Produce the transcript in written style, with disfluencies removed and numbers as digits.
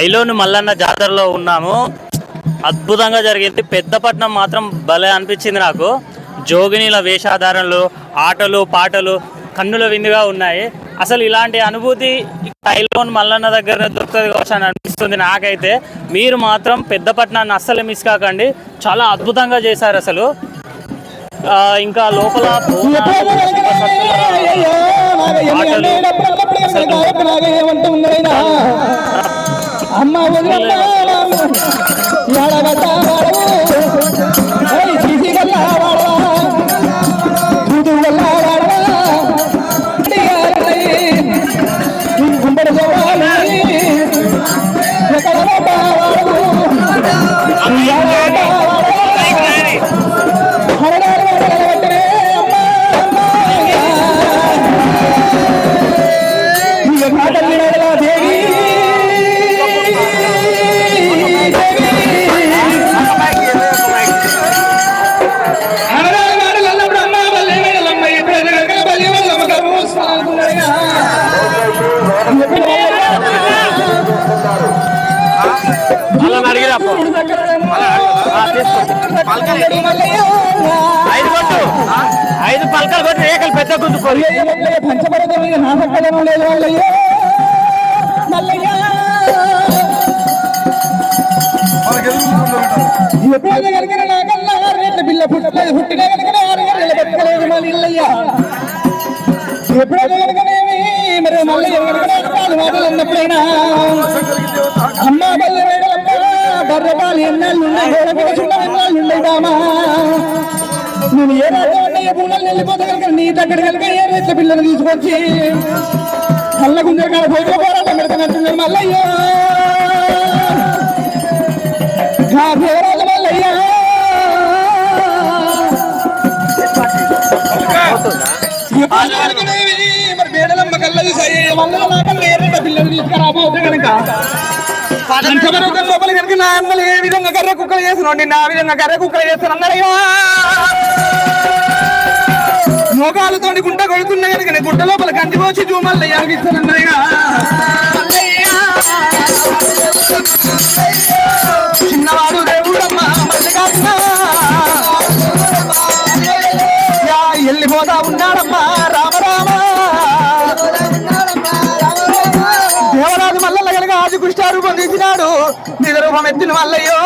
ఐలోను మల్లన్న జాతరలో ఉన్నాము. అద్భుతంగా జరిగింది. పెద్దపట్నం మాత్రం భలే అనిపించింది నాకు. జోగినీల వేషాధారణలు, ఆటలు పాటలు కన్నుల విందుగా ఉన్నాయి. అసలు ఇలాంటి అనుభూతి ఐలోన్ మల్లన్న దగ్గర దొరుకుతుంది కావచ్చు అని అనిపిస్తుంది నాకైతే. మీరు మాత్రం పెద్దపట్నాన్ని అస్సలు మిస్ కాకండి. చాలా అద్భుతంగా చేశారు అసలు. ఇంకా లోపల ఐదు పలకలు కొట్టి ఏకలు పెద్ద గుంజుకోవాలి. పంచపరతం మీద నాశకలం లేదు వాళ్ళయ్యో. ఎప్పుడైనా కనుక నాకల్లా రేట్ల బిల్ల పుట్టలేదు, పుట్టినా కనుక బతకలేదు మళ్ళీ ఇల్లయ్యా. ఎప్పుడైనా కనుకనేమి మరి మళ్ళీ మాటలు అన్నప్పుడైనా అమ్మ బల్ల వేడలమ్మ బర్రపాలు ఎన్నాళ్ళు ఉన్నాయి, ఎన్నాళ్ళు ఉన్నాయి బామా. నేను ఏ రాజు అన్నయ్య పూనలు వెళ్ళిపోతే కనుక నీ దగ్గర కనుక ఏ రేట్ల పిల్లలు తీసుకొచ్చి కళ్ళ గుంజర కాడ పోయిన పోరాటం పెడుతున్నట్టున్నారు మల్లయ్యో. దేవరాజు మల్లయ్యా మరి బేడలమ్మ కళ్ళది పిల్లలు తీసుకురాబోతే కనుక లోపల కనుక నా అమ్మలు ఏ విధంగా కర్ర కుక్కలు చేస్తున్నాండి, నా విధంగా కర్ర కుక్కలు చేస్తాను అన్నారయ్యా. మోకాలతో గుంట కొడుతున్నా కనుక గుంట లోపల కంటి పోసి జూమల్లయ్య అనిపిస్తాను అన్నారయ్యా. చిన్నవాడు దేవుడమ్మా మల్లికార్జున వెళ్ళిపోతా ఉన్నాడమ్మా రామరామ. దేవరాజు మల్లన్న కనుక ఆది కృష్ణ రూపం తీసినాడు, నిజ రూపం ఎత్తిన మల్లయ్యో.